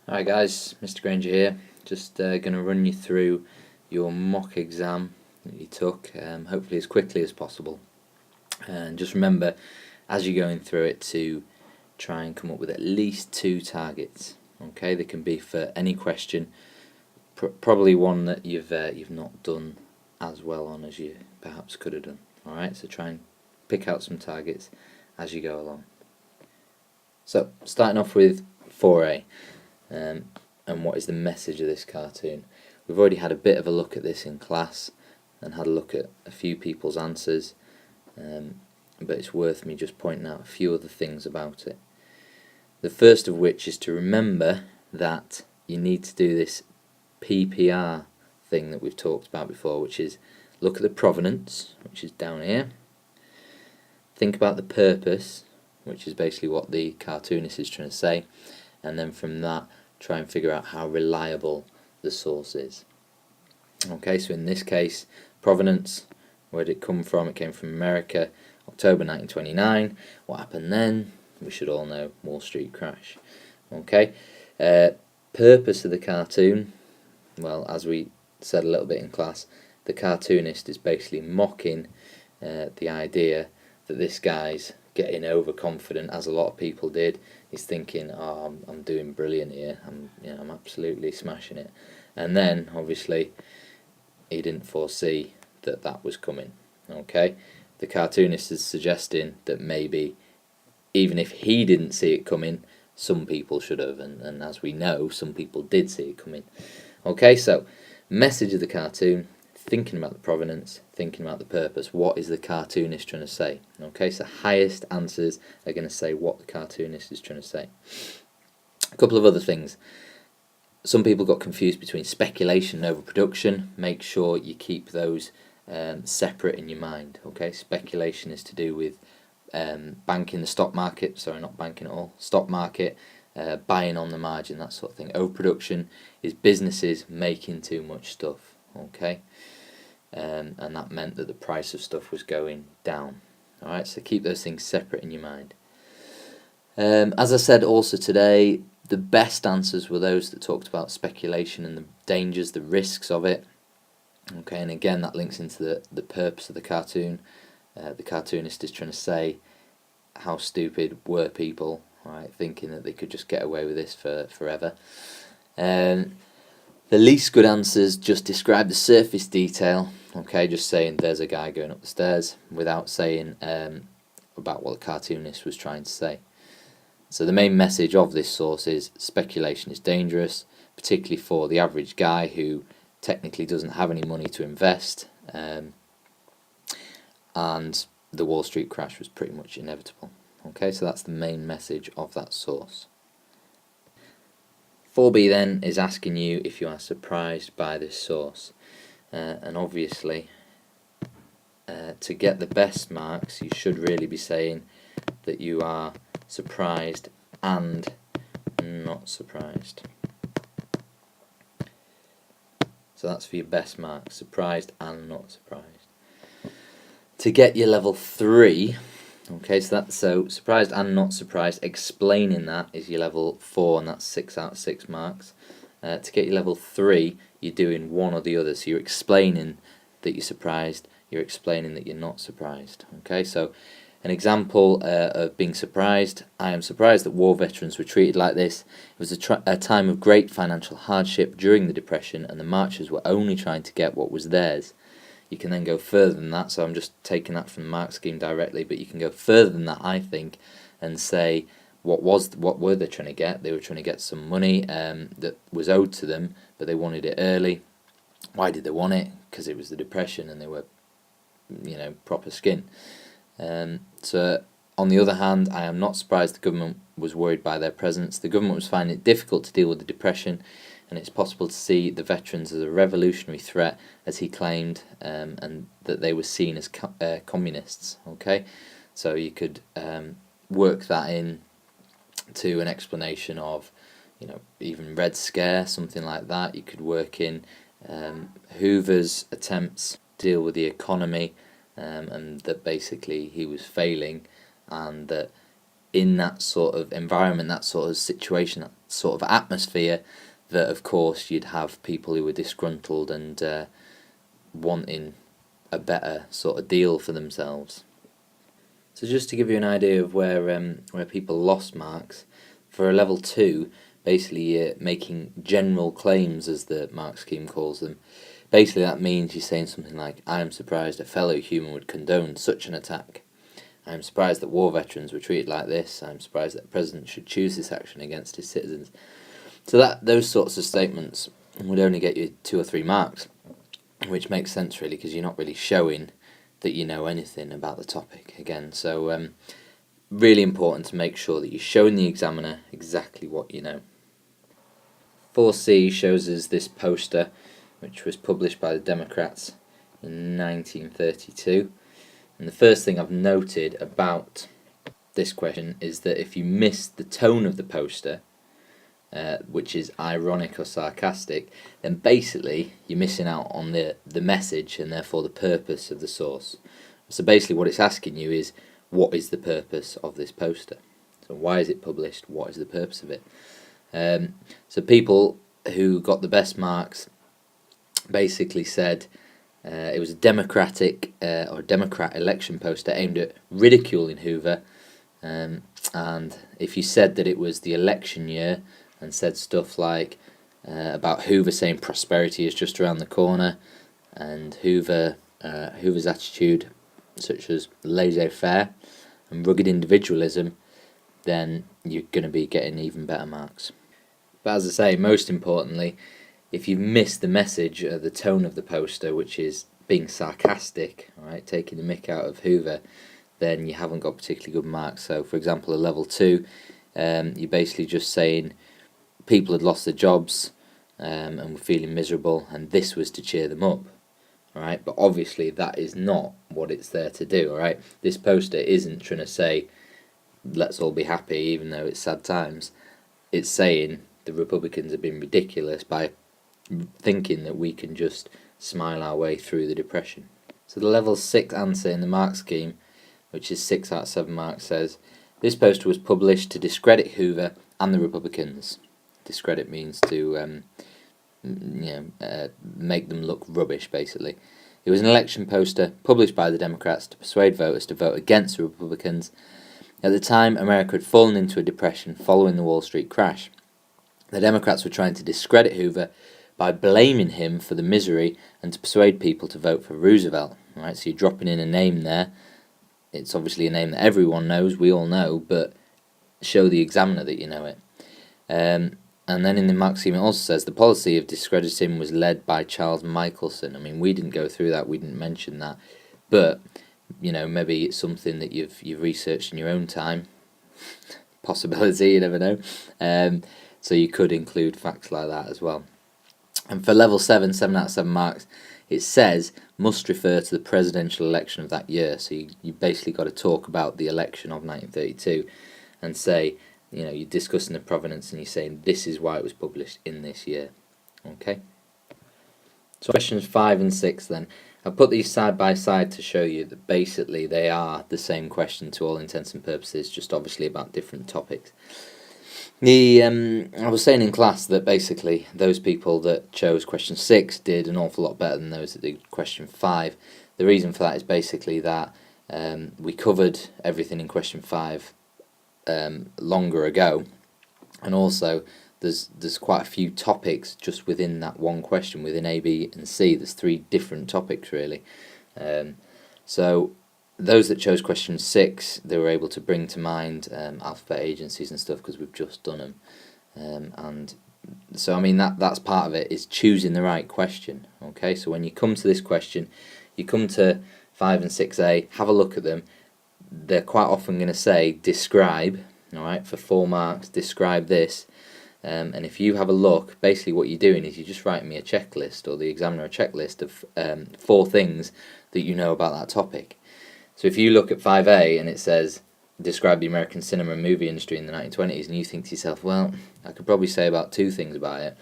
Alright guys, Mr. Granger here, just going to run you through your mock exam that you took, hopefully as quickly as possible. And just remember, as you're going through it, to try and come up with at least 2 targets. Okay, they can be for any question, probably one that you've not done as well on as you perhaps could have done. Alright, so try and pick out some targets as you go along. So, starting off with 4A. And what is the message of this cartoon? We've already had a bit of a look at this in class and had a look at a few people's answers, but it's worth me just pointing out a few other things about it. The first of which is to remember that you need to do this PPR thing that we've talked about before, which is look at the provenance, which is down here, think about the purpose, which is basically what the cartoonist is trying to say, and then from that try and figure out how reliable the source is. Okay, so in this case, provenance, where did it come from? It came from America, October 1929. What happened then? We should all know, Wall Street crash. Okay, purpose of the cartoon, well, as we said a little bit in class, the cartoonist is basically mocking the idea that this guy's getting overconfident, as a lot of people did. He's thinking, "Oh, I'm doing brilliant here. I'm absolutely smashing it." And then, obviously, he didn't foresee that was coming. Okay, the cartoonist is suggesting that maybe, even if he didn't see it coming, some people should have, and as we know, some people did see it coming. Okay, so message of the cartoon: thinking about the provenance, thinking about the purpose. What is the cartoonist trying to say? Okay, so highest answers are going to say what the cartoonist is trying to say. A couple of other things. Some people got confused between speculation and overproduction. Make sure you keep those separate in your mind. Okay, speculation is to do with banking the stock market. Sorry, not banking at all. Stock market, buying on the margin, that sort of thing. Overproduction is businesses making too much stuff. Okay. And that meant that the price of stuff was going down. Alright, so keep those things separate in your mind. As I said also today, the best answers were those that talked about speculation and the dangers, the risks of it. Okay, and again that links into the purpose of the cartoon. The cartoonist is trying to say, how stupid were people, right, thinking that they could just get away with this forever. The least good answers just describe the surface detail, okay, just saying there's a guy going up the stairs without saying about what the cartoonist was trying to say. So the main message of this source is speculation is dangerous, particularly for the average guy who technically doesn't have any money to invest, and the Wall Street crash was pretty much inevitable. Okay, so that's the main message of that source. 4B then is asking you if you are surprised by this source, and obviously to get the best marks you should really be saying that you are surprised and not surprised. So that's for your best marks, surprised and not surprised. To get your level 3, okay, so surprised and not surprised, explaining that is your level 4, and that's 6 out of 6 marks. To get your level 3, you're doing one or the other, so you're explaining that you're surprised, you're explaining that you're not surprised. Okay, so an example of being surprised: I am surprised that war veterans were treated like this. It was a time of great financial hardship during the Depression, and the marchers were only trying to get what was theirs. You can then go further than that, so I'm just taking that from the mark scheme directly, but you can go further than that, I think, and say what were they trying to get? They were trying to get some money that was owed to them, but they wanted it early. Why did they want it? Because it was the Depression and they were, proper skin. So on the other hand, I am not surprised the government was worried by their presence. The government was finding it difficult to deal with the Depression, and it's possible to see the veterans as a revolutionary threat, as he claimed, and that they were seen as communists. Okay, so you could work that in to an explanation of, even Red Scare, something like that. You could work in Hoover's attempts to deal with the economy, and that basically he was failing, and that in that sort of environment, that sort of situation, that sort of atmosphere, that of course you'd have people who were disgruntled and wanting a better sort of deal for themselves. So just to give you an idea of where people lost marks, for a level 2, basically you're making general claims, as the mark scheme calls them. Basically that means you're saying something like, I am surprised a fellow human would condone such an attack. I am surprised that war veterans were treated like this. I am surprised that the president should choose this action against his citizens. So those sorts of statements would only get you 2 or 3 marks, which makes sense really, because you're not really showing that you know anything about the topic again. So really important to make sure that you're showing the examiner exactly what you know. 4C shows us this poster, which was published by the Democrats in 1932. And the first thing I've noted about this question is that if you miss the tone of the poster, which is ironic or sarcastic, then basically you're missing out on the message and therefore the purpose of the source. So basically what it's asking you is, what is the purpose of this poster? So why is it published? What is the purpose of it? So people who got the best marks basically said it was a Democrat election poster aimed at ridiculing Hoover, and if you said that it was the election year and said stuff like about Hoover saying prosperity is just around the corner, and Hoover's attitude such as laissez-faire and rugged individualism, then you're going to be getting even better marks. But as I say, most importantly, if you miss the message or the tone of the poster, which is being sarcastic, right, taking the mick out of Hoover, then you haven't got particularly good marks. So for example, a level 2, you're basically just saying people had lost their jobs and were feeling miserable, and this was to cheer them up. Alright, but obviously that is not what it's there to do. Alright, this poster isn't trying to say let's all be happy even though it's sad times. It's saying the Republicans have been ridiculous by thinking that we can just smile our way through the depression. So the level 6 answer in the mark scheme, which is 6 out of 7 marks, says this poster was published to discredit Hoover and the Republicans. Discredit means to make them look rubbish, basically. It was an election poster published by the Democrats to persuade voters to vote against the Republicans. At the time, America had fallen into a depression following the Wall Street crash. The Democrats were trying to discredit Hoover by blaming him for the misery and to persuade people to vote for Roosevelt. Right, so you're dropping in a name there. It's obviously a name that everyone knows, we all know, but show the examiner that you know it. And then in the mark scheme it also says the policy of discrediting was led by Charles Michelson. I mean, we didn't go through that, we didn't mention that, but maybe it's something that you've researched in your own time. Possibility, you never know. So you could include facts like that as well. And for level 7, 7 out of 7 marks, it says must refer to the presidential election of that year. So you basically got to talk about the election of 1932 and say, you're discussing the provenance and you're saying this is why it was published in this year. Okay? So questions 5 and 6 then. I've put these side by side to show you that basically they are the same question to all intents and purposes, just obviously about different topics. I was saying in class that basically those people that chose question 6 did an awful lot better than those that did question 5. The reason for that is basically that we covered everything in question 5 longer ago, and also there's quite a few topics just within that one question, within A, B and C. There's 3 different topics really. So those that chose question 6, they were able to bring to mind alphabet agencies and stuff because we've just done them. And so I mean that's part of it, is choosing the right question. Okay, so when you come to this question, you come to 5 and 6A, have a look at them. They're quite often going to say describe, alright, for 4 marks, describe this. And if you have a look, basically what you're doing is you're just writing me a checklist, or the examiner a checklist of 4 things that you know about that topic. So if you look at 5A and it says describe the American cinema and movie industry in the 1920s, and you think to yourself, well, I could probably say about 2 things about it,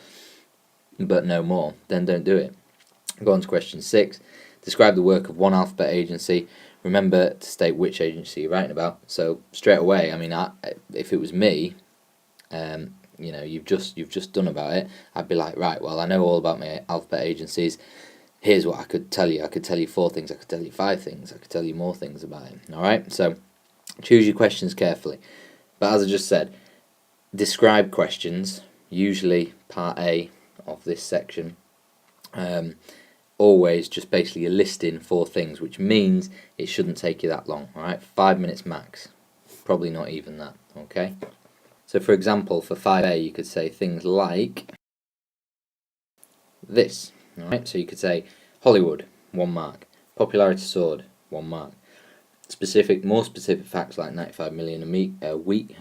but no more, then don't do it. Go on to question 6. Describe the work of one alphabet agency. remember to state which agency you're writing about. So straight away, I mean, if it was me, you've just done about it, I'd be like, right, well, I know all about my alphabet agencies. Here's what I could tell you. I could tell you 4 things. I could tell you 5 things. I could tell you more things about it. All right. So choose your questions carefully. But as I just said, describe questions. Usually part A of this section. Always just basically listing 4 things, which means it shouldn't take you that long. All right. 5 minutes max. Probably not even that. Okay. So for example, for 5A, you could say things like this. Alright, so you could say Hollywood, 1 mark. Popularity soared, 1 mark. More specific facts like 95 million a week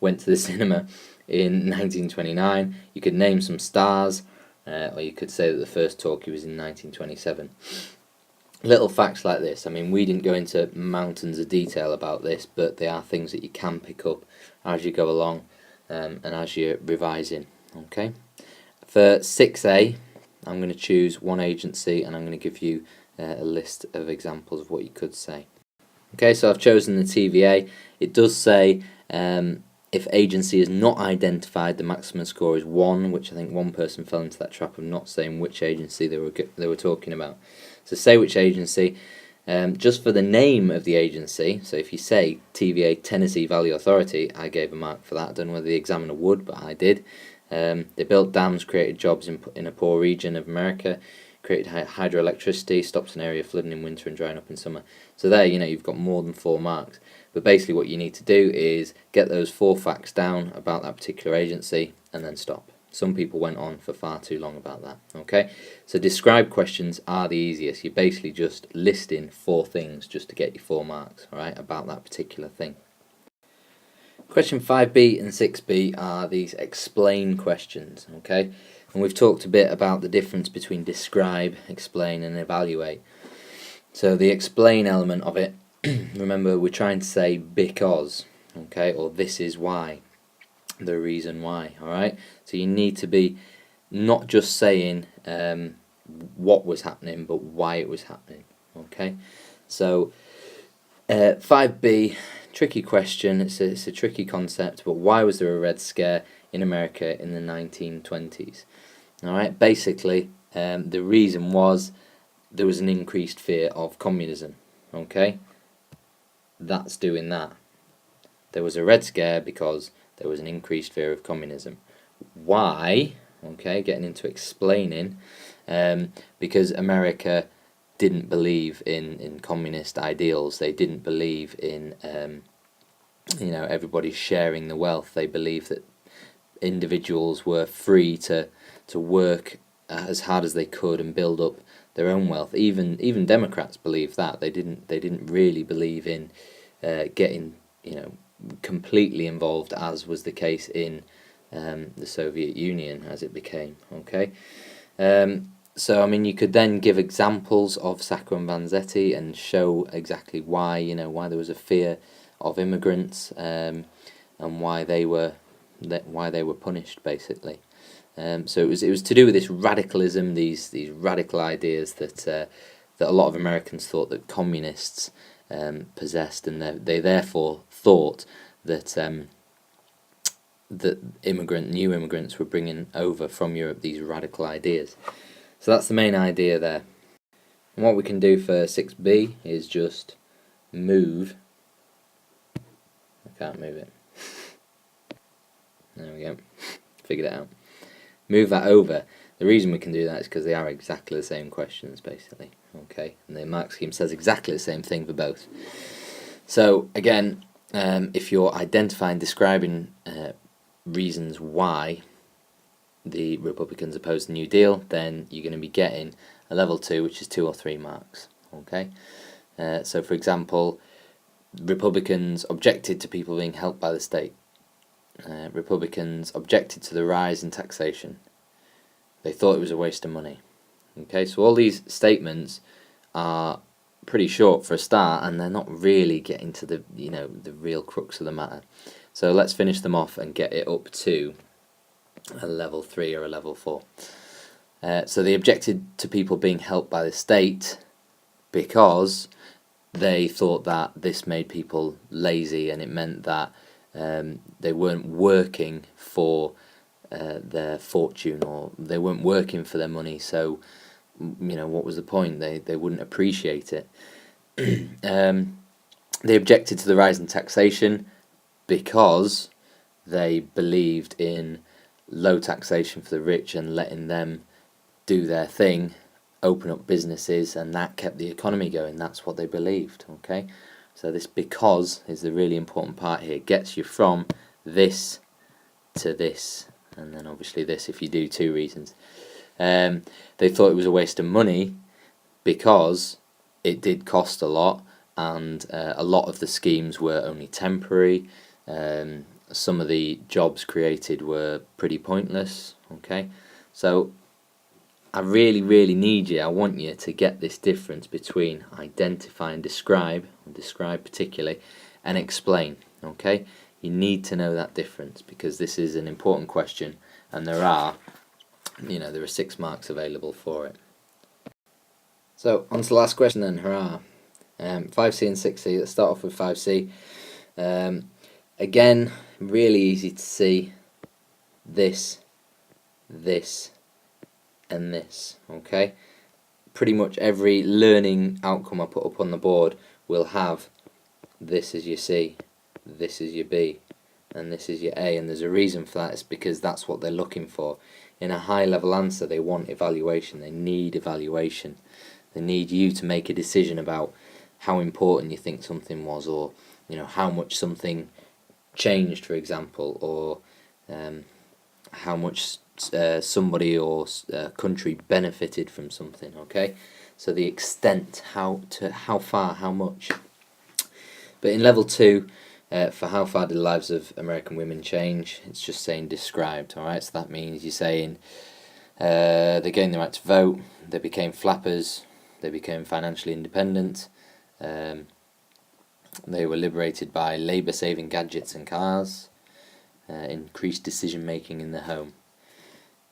went to the cinema in 1929. You could name some stars, or you could say that the first talkie was in 1927. Little facts like this. I mean, we didn't go into mountains of detail about this, but they are things that you can pick up as you go along and as you're revising. Okay. For 6A, I'm going to choose one agency and I'm going to give you a list of examples of what you could say. Okay, so I've chosen the TVA. It does say if agency is not identified, the maximum score is 1, which I think one person fell into that trap of not saying which agency they were talking about. So say which agency. Just for the name of the agency, so if you say TVA Tennessee Valley Authority, I gave a mark for that. I don't know whether the examiner would, but I did. They built dams, created jobs in a poor region of America, created hydroelectricity, stops an area flooding in winter and drying up in summer. So there, you've got more than 4 marks. But basically what you need to do is get those 4 facts down about that particular agency and then stop. Some people went on for far too long about that. Okay, so describe questions are the easiest. You're basically just listing 4 things just to get you 4 marks, all right, about that particular thing. Question 5B and 6B are these explain questions, okay? And we've talked a bit about the difference between describe, explain and evaluate. So the explain element of it, remember we're trying to say because, okay, or this is why, the reason why, alright? So you need to be not just saying what was happening, but why it was happening, okay? So 5B, tricky question, it's a tricky concept, but why was there a Red Scare in America in the 1920s? Alright, basically the reason was there was an increased fear of communism, okay? That's doing that. There was a Red Scare because there was an increased fear of communism. Why? Okay, getting into explaining, because America didn't believe in communist ideals. They didn't believe in everybody sharing the wealth. They believed that individuals were free to work as hard as they could and build up their own wealth. Even Democrats believed that. They didn't really believe in getting completely involved, as was the case in the Soviet Union as it became. Okay. So I mean, you could then give examples of Sacco and Vanzetti and show exactly why why there was a fear of immigrants and why they were punished basically. So it was to do with this radicalism, these radical ideas that a lot of Americans thought that communists possessed, and they therefore thought that new immigrants were bringing over from Europe these radical ideas. So that's the main idea there. And what we can do for 6B is just move. I can't move it. There we go. Figured it out. Move that over. The reason we can do that is because they are exactly the same questions, basically. Okay, and the mark scheme says exactly the same thing for both. So again, if you're identifying, describing reasons why the Republicans opposed the New Deal, then you're going to be getting a level 2, which is 2 or 3 marks. Okay, so for example, Republicans objected to people being helped by the state. Republicans objected to the rise in taxation. They thought it was a waste of money. Okay, so all these statements are pretty short for a start, and they're not really getting to the the real crux of the matter. So let's finish them off and get it up to a level 3 or a level 4. So they objected to people being helped by the state because they thought that this made people lazy, and it meant that they weren't working for their fortune, or they weren't working for their money. So, what was the point? They wouldn't appreciate it. They objected to the rise in taxation because they believed in low taxation for the rich and letting them do their thing, open up businesses, and that kept the economy going. That's what they believed. Okay, so this "because" is the really important part here. It gets you from this to this, and then obviously this if you do two reasons. They thought it was a waste of money because it did cost a lot, and a lot of the schemes were only temporary. Some of the jobs created were pretty pointless. Okay, so I really need you, I want you to get this difference between identify and describe particularly, and explain. Okay, you need to know that difference, because this is an important question, and there are 6 marks available for it. So on to the last question then. Hurrah. 5C and 6C. Let's start off with 5C. Again, really easy to see. This, and this. Okay, pretty much every learning outcome I put up on the board will have this as your C, this is your B, and this is your A, and there's a reason for that. It's because that's what they're looking for. In a high level answer, they want evaluation. They need evaluation. They need you to make a decision about how important you think something was, or how much something changed, for example, or how much somebody or country benefited from something. Okay, so the extent, how far, how much. But in level 2, for how far did the lives of American women change, it's just saying described. Alright, so that means you're saying they gained the right to vote, they became flappers, they became financially independent, they were liberated by labour-saving gadgets and cars, increased decision making in the home.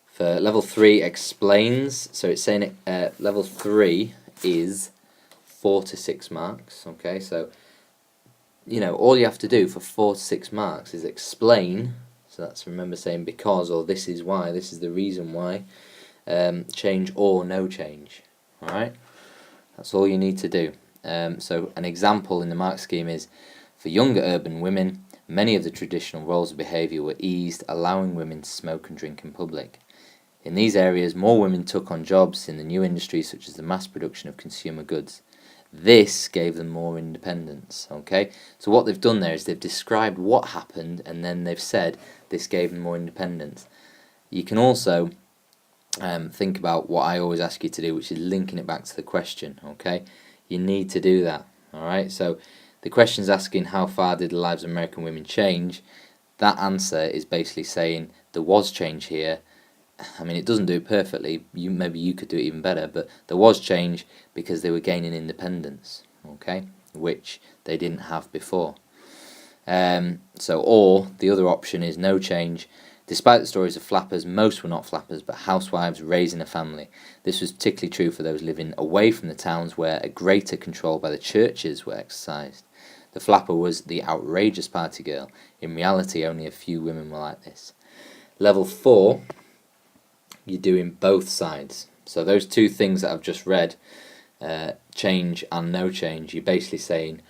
For level 3, explains, so it's saying level 3 is 4 to 6 marks. Okay, so all you have to do for 4 to 6 marks is explain. So that's, remember, saying because, or this is why, this is the reason why, change or no change. Alright, that's all you need to do. So an example in the mark scheme is, for younger urban women, many of the traditional roles of behaviour were eased, allowing women to smoke and drink in public. In these areas, more women took on jobs in the new industries, such as the mass production of consumer goods. This gave them more independence. Okay, so what they've done there is they've described what happened, and then they've said this gave them more independence. You can also think about what I always ask you to do, which is linking it back to the question. Okay, you need to do that. Alright, so the question's asking how far did the lives of American women change. That answer is basically saying there was change here. I mean, it doesn't do it perfectly. Maybe you could do it even better, but there was change because they were gaining independence, okay, which they didn't have before. Or the other option is no change. Despite the stories of flappers, most were not flappers, but housewives raising a family. This was particularly true for those living away from the towns, where a greater control by the churches were exercised. The flapper was the outrageous party girl. In reality, only a few women were like this. Level 4, you're doing both sides. So those two things that I've just read, change and no change, you're basically saying,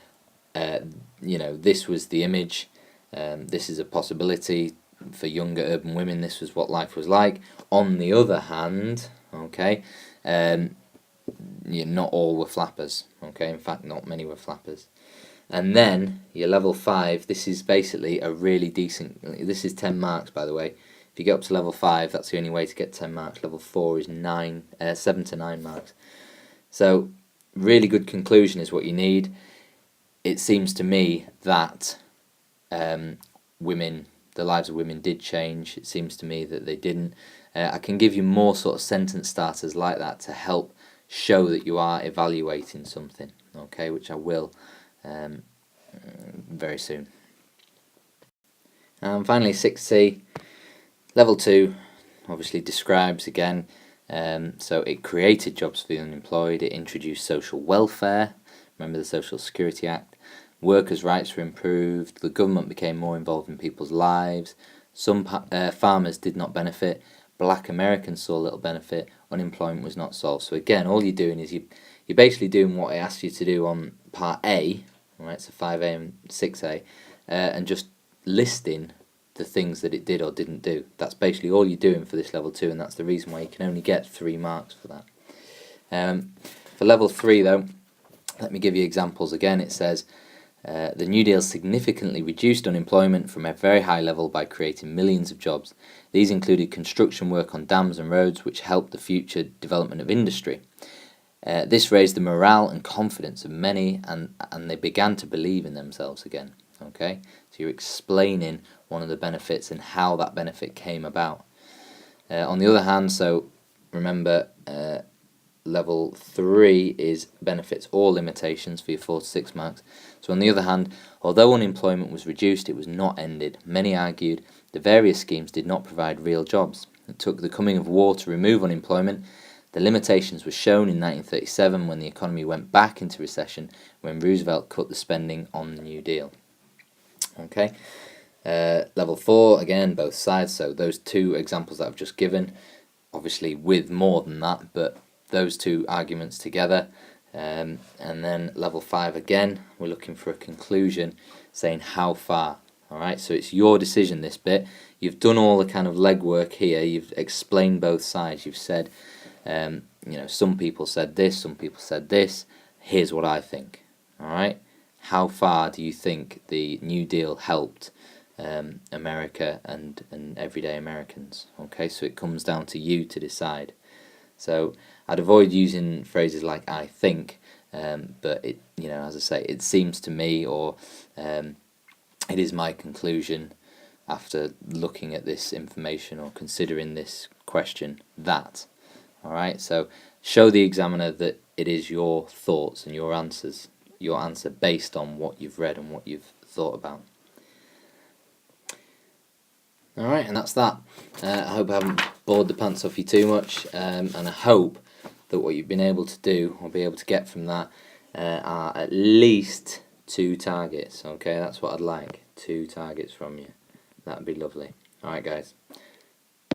this was the image, this is a possibility for younger urban women, this was what life was like. On the other hand, okay, not all were flappers, okay, in fact not many were flappers. And then your level 5, this is basically a really decent, this is 10 marks by the way. If you get up to level 5, that's the only way to get 10 marks. Level 4 is 7 to 9 marks. So really good conclusion is what you need. It seems to me that the lives of women did change. It seems to me that they didn't. I can give you more sort of sentence starters like that to help show that you are evaluating something, okay, which I will very soon. And finally, 6C, level 2, obviously describes again. So it created jobs for the unemployed. It introduced social welfare. remember the Social Security Act. Workers' rights were improved, the government became more involved in people's lives, some farmers did not benefit, black Americans saw little benefit, unemployment was not solved. So again, all you're doing is you're basically doing what I asked you to do on part A, right, so 5A and 6A, and just listing the things that it did or didn't do. That's basically all you're doing for this level 2, and that's the reason why you can only get 3 marks for that. For level 3 though, let me give you examples again. It says, the New Deal significantly reduced unemployment from a very high level by creating millions of jobs. These included construction work on dams and roads, which helped the future development of industry. This raised the morale and confidence of many, and they began to believe in themselves again. Okay, so you're explaining one of the benefits and how that benefit came about. On the other hand, so remember, level 3 is benefits or limitations for your 4 to 6 marks. So on the other hand, although unemployment was reduced, it was not ended. Many argued the various schemes did not provide real jobs. It took the coming of war to remove unemployment. The limitations were shown in 1937 when the economy went back into recession, when Roosevelt cut the spending on the New Deal. Okay, level 4, again, both sides, so those 2 examples that I've just given, obviously with more than that, but those 2 arguments together. And then level 5 again, we're looking for a conclusion saying how far. Alright, so it's your decision, this bit. You've done all the kind of legwork here, you've explained both sides, you've said, some people said this, some people said this, here's what I think. Alright, how far do you think the New Deal helped America and everyday Americans? Okay, so it comes down to you to decide. So I'd avoid using phrases like I think, but it, as I say, it seems to me, or it is my conclusion after looking at this information or considering this question that. Alright, so show the examiner that it is your thoughts and your answer based on what you've read and what you've thought about. Alright, and that's that. I hope I haven't bored the pants off you too much, and I hope that what you've been able to do or be able to get from that are at least 2 targets. Okay, that's what I'd like, 2 targets from you. That'd be lovely. Alright guys.